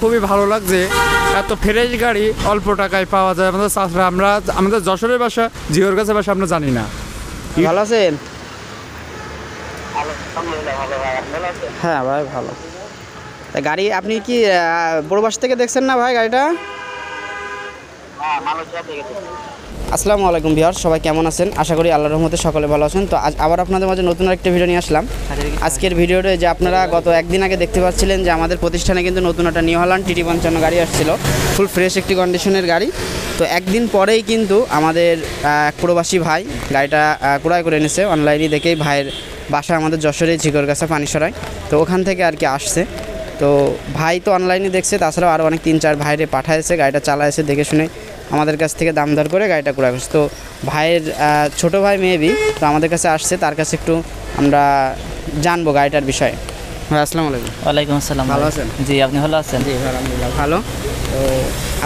খুবই ভালো লাগছে, এত ফ্রেশ গাড়ি অল্প টাকায় পাওয়া যায়। আমরা আমাদের যশোরের বাসা, জিওর কাছে বাসা আমরা জানি না। ভালো আছেন? হ্যাঁ ভাই ভালো। তা গাড়ি আপনি কি বড়বাস থেকে দেখছেন না ভাই গাড়িটা? আসসালামু আলাইকুম ভিউয়ার্স, সবাই কেমন আছেন? আশা করি আল্লাহর রহমতে সকলে ভালো আছেন। তো আজ আবার আপনাদের মাঝে নতুন একটা ভিডিও নিয়ে আসলাম। আজকের ভিডিওতে যে আপনারা গত একদিন আগে দেখতে পাচ্ছিলেন যে আমাদের প্রতিষ্ঠানে কিন্তু নতুন একটা নিউ হল্যান্ড TT 55 গাড়ি আসছিল, ফুল ফ্রেশ একটি কন্ডিশনের গাড়ি। তো একদিন পরেই কিন্তু আমাদের এক প্রবাসী ভাই গাড়িটা ক্রয় করে এনেছে। অনলাইনে দেখেই ভাইয়ের বাসা আমাদের যশোরে ঝিকরগাছা পানিসরায়, তো ওখান থেকে আর কি আসছে। তো ভাই তো অনলাইনে দেখছে, তাছাড়াও আরও অনেক 3-4 ভাইরে পাঠাইছে, গাড়িটা চালাইছে, দেখে শুনে আমাদের কাছ থেকে দাম দর করে গাড়িটা ক্রয় করছে। তো ভাইয়ের ছোটো ভাই মেবি তো আমাদের কাছে আসছে, তার কাছে একটু আমরা জানবো গাড়িটার বিষয়ে। ভাই আসসালামু আলাইকুম। ওয়ালাইকুম আসসালাম। ভালো আছেন? জি, আপনি ভালো আছেন? জি আলহামদুলিল্লাহ ভালো। তো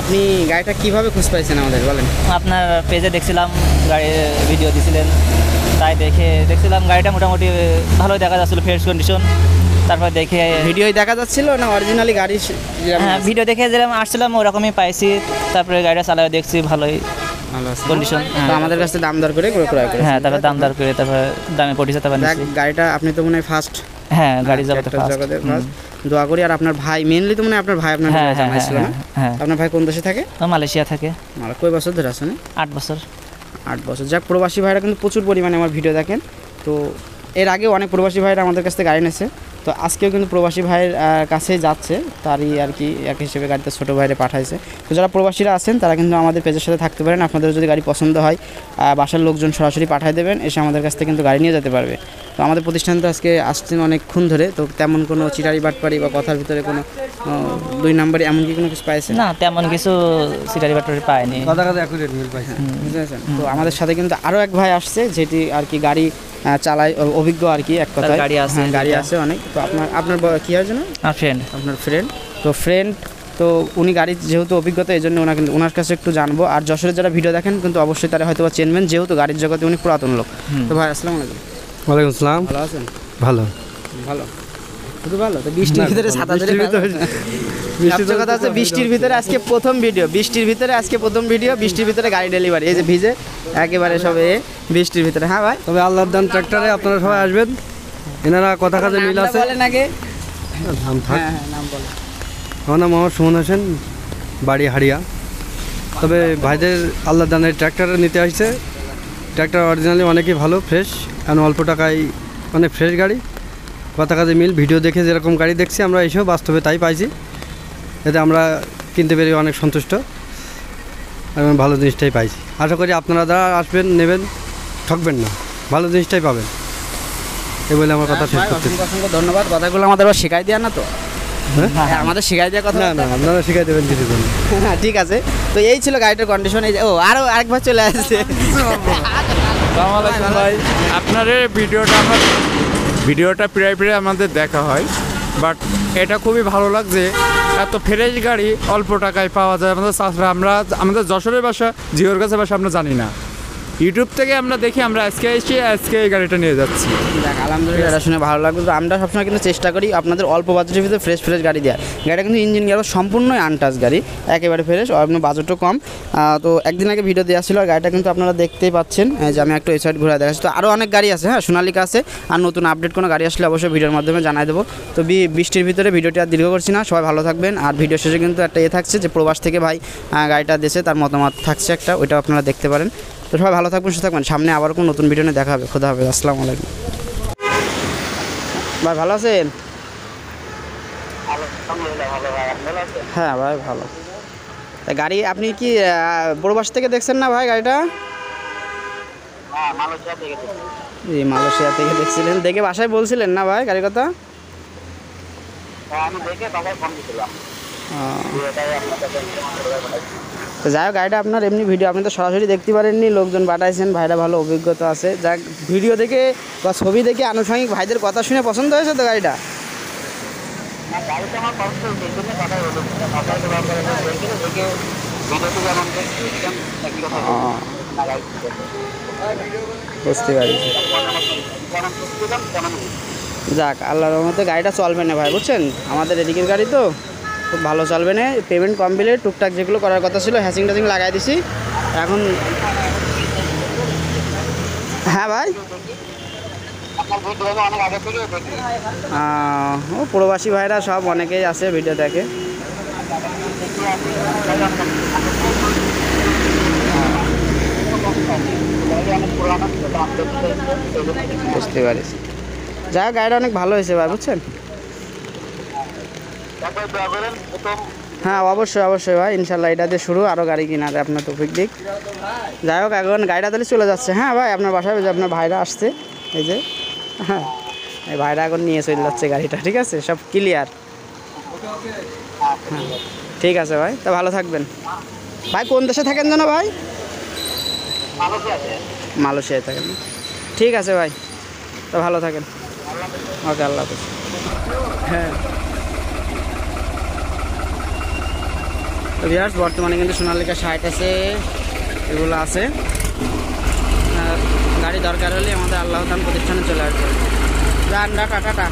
আপনি গাড়িটা কীভাবে খুঁজ পাইছেন আমাদের বলেন? আপনার পেজে দেখছিলাম, গাড়ির ভিডিও দিয়েছিলেন, তাই দেখছিলাম গাড়িটা মোটামুটি ভালোই দেখা যাচ্ছিলো, ফ্রেশ কন্ডিশন। তারপর দেখে ভিডিওই দেখা যাচ্ছিল না অরিজিনালি গাড়ি? হ্যাঁ, ভিডিও দেখে যেরকম আসছিলাম ওরকমই পাইছি। তারপরে গাড়িটা চালায় দেখছি ভালোই ভালো আছে কন্ডিশন। তো আমাদের কাছে দাম দর করে ক্রয় করে। হ্যাঁ, তারপর দাম দর করে তারপর দামে পড়েছে। তারপর গাড়িটা আপনি তো মনে হয় ফার্স্ট। হ্যাঁ, গাড়ি জগতে ফার্স্ট। দোয়া করি। আর আপনার ভাই মেইনলি তো মনে হয় আপনার ভাই আপনার জানাইছিল না? হ্যাঁ। আপনার ভাই কোন দেশে থাকে? মালয়েশিয়া থাকে। কয় বছর ধরে আছেন? 8 বছর। 8 বছর। যাক, প্রবাসী ভাইরা কিন্তু প্রচুর পরিমাণে আমার ভিডিও দেখেন। তো এর আগে অনেক প্রবাসী ভাইরা আমাদের কাছ থেকে গাড়ি নিয়েছে, তো আজকেও কিন্তু প্রবাসী ভাইয়ের কাছে যাচ্ছে, তারই আর কি এক হিসেবে গাড়িতে ছোটো ভাইরে পাঠাইছে। তো যারা প্রবাসীরা আছেন তারা কিন্তু আমাদের পেজের সাথে থাকতে পারেন। আপনাদের যদি গাড়ি পছন্দ হয় বাসার লোকজন সরাসরি পাঠিয়ে দেবেন, এসে আমাদের কাছ থেকে কিন্তু গাড়ি নিয়ে যেতে পারবে। তো আমাদের প্রতিষ্ঠান তো আজকে আসছেন অনেকক্ষণ ধরে, তো তেমন কোনো চিটারি বাটপারি বা কথার ভিতরে কোনো 2 নাম্বারে এমন কি কোনো কিছু পাইছে না? তেমন কিছু সিটারি বাটরি পায়নি। তো আমাদের সাথে কিন্তু আরও এক ভাই আসছে, যেটি আর কি গাড়ি চালায়, অভিজ্ঞ আর কি, এক কথায় গাড়ি আছে অনেক। তো আপনার কী হয় যেন? আপনার ফ্রেন্ড। তো ফ্রেন্ড, তো উনি গাড়ির যেহেতু অভিজ্ঞতা, এই জন্য ওনার কাছে একটু জানবো। আর যশোরের যারা ভিডিও দেখেন কিন্তু অবশ্যই তারা হয়তো চেনবেন, যেহেতু গাড়ির জগতে উনি পুরাতন লোক। তো ভাই আসসালামু আলাইকুম। ওয়ালাইকুম আসসালাম। ভালো আছেন? ভালো ভালো, শুধু ভালো। তো বৃষ্টির ভিতরে ছাতা ধরে কথা আছে, বৃষ্টির ভিতরে আজকে প্রথম ভিডিও, বৃষ্টির ভিতরে গাড়ি ডেলিভারি, এই যে ভিজে একেবারে সবে বৃষ্টির ভিতরে। হ্যাঁ ভাই, তবে আল্লাহর দান ট্রাক্টরে আপনারা সবাই আসবেন, এনারা কথা কাজে মিল আছে। বলেন আগে নাম থাক। হ্যাঁ নাম বলেন। আমার নাম মোহাম্মদ সুমন হোসেন, বাড়ি হাড়িয়া। তবে ভাইদের আল্লাহর দানের ট্র্যাক্টরে নিতে আসছে। ট্র্যাক্টর অরিজিনালি অনেকই ভালো, ফ্রেশ, কারণ অল্প টাকায় অনেক ফ্রেশ গাড়ি, কথা কাজে মিল। ভিডিও দেখে যেরকম গাড়ি দেখছি আমরা এসেও বাস্তবে তাই পাইছি, এতে আমরা কিনতে পেরে অনেক সন্তুষ্ট এবং ভালো জিনিসটাই পাইছি। আশা করি আপনারা যারা আসবেন নেবেন, ঠকবেন না, ভালো জিনিসটাই পাবেন। এই বলে আমার কথা শেষ করছি। অসংখ্য ধন্যবাদ। কথাগুলো আমাদের আবার শেখাই দেওয়া না তো? আমাদের শেখাই দেওয়া কথা না, আপনারা শিখাই দেবেন কিছু। হ্যাঁ ঠিক আছে। তো এই ছিল গাড়িটার কন্ডিশন। এই যে আরও আরেকবার চলে আসছে। ভাই, আপনার ভিডিওটা প্রায় আমাদের দেখা হয়, বাট এটা খুবই ভালো লাগছে, এত ফ্রেশ গাড়ি অল্প টাকায় পাওয়া যায়। আমরা আমাদের যশোরের বাসা, জিওর কাছে বাসা আমরা জানি না। ইউটিউব থেকে আমরা দেখি, আমরা আজকে এই গাড়িটা নিয়ে যাচ্ছি। দেখ আলহামদুলিল্লাহ, এটা শুনে ভালো লাগলো। তো আমরা সবসময় কিন্তু চেষ্টা করি আপনাদের অল্প বাজেটের ভিতরে ফ্রেশ গাড়ি দেওয়া। গাড়িটা কিন্তু ইঞ্জিন গিয়ার সম্পূর্ণই আনটাচ গাড়ি, একেবারে ফ্রেশ, আপনার বাজেটও কম। তো একদিন আগে ভিডিও দেওয়া ছিল, আর গাড়িটা কিন্তু আপনারা দেখতেই পাচ্ছেন যে আমি একটু এই সাইড ঘুরে দেখাচ্ছি। তো আরও অনেক গাড়ি আছে, হ্যাঁ সোনালিকা আছে, আর নতুন আপডেট কোনো গাড়ি আসলে অবশ্যই ভিডিওর মাধ্যমে জানাই দেবো। তো বৃষ্টির ভিতরে ভিডিওটি আর দীর্ঘ করছি না, সবাই ভালো থাকবেন। আর ভিডিও শেষে কিন্তু একটা থাকছে যে প্রবাস থেকে ভাই গাড়িটা দেশে তার মতামত থাকছে একটা, ওইটাও আপনারা দেখতে পারেন। তো সবাই ভালো থাকবেন, সুস্থ থাকবেন। সামনে আবার কোনো নতুন ভিডিও নিয়ে দেখা হবে। খোদা হাফেজ, আসসালামু আলাইকুম। ভাই ভালো আছেন? হ্যাঁ ভাই ভালো। তা গাড়ি আপনি কি বড়বাস থেকে দেখছেন না ভাই গাড়িটা? জি, মালয়েশিয়া থেকে দেখছিলেন, দেখে বাসায় বলছিলেন না ভাই গাড়ির কথা? তো যাই হোক, গাড়িটা আপনার এমনি ভিডিও আপনি তো সরাসরি দেখতে পারেননি, লোকজন পাঠাইছেন, ভাইরা ভালো অভিজ্ঞতা আছে। যাক, ভিডিও দেখে বা ছবি দেখে আনুষঙ্গিক ভাইদের কথা শুনে পছন্দ হয়েছে তো গাড়িটা? বুঝতে পারছি। যাক, আল্লাহর রহমতে গাড়িটা চলবে না ভাই, বুঝছেন, আমাদের এদিকের গাড়ি তো খুব ভালো চলবে না। পেমেন্ট কমপ্লিট, টুকটাক যেগুলো করার কথা ছিল হ্যাসিং ট্যাসিং লাগাই দিছি এখন। হ্যাঁ ভাই, ও প্রবাসী ভাইরা সব অনেকেই আছে ভিডিও দেখে। বুঝতে পারিস, যাই হোক গাড়িটা অনেক ভালো হয়েছে ভাই, বুঝছেন? হ্যাঁ অবশ্যই অবশ্যই ভাই, ইনশাল্লাহ এটা দিয়ে শুরু, আরও গাড়ি কিনা যায় আপনার তৌফিক দিক। যাই হোক এখন গাড়িটা তাহলে চলে যাচ্ছে। হ্যাঁ ভাই, আপনার বাসায় যে আপনার ভাইরা আসছে, এই যে হ্যাঁ এই ভাইরা এখন নিয়ে চলে যাচ্ছে গাড়িটা, ঠিক আছে? সব ক্লিয়ার। হ্যাঁ ঠিক আছে ভাই, তা ভালো থাকবেন ভাই। কোন দেশে থাকেন যেন ভাই? মালয়েশিয়ায় থাকেন। ঠিক আছে ভাই, তা ভালো থাকেন। ওকে, আল্লাহ হাফেজ। হ্যাঁ তো ভিউয়ার্স, বর্তমানে কিন্তু সোনালিকা 60 আছে, এগুলো আছে। গাড়ি দরকার হলে আমাদের আল্লাহ প্রতিষ্ঠানে চলে আসবে। Tata tata.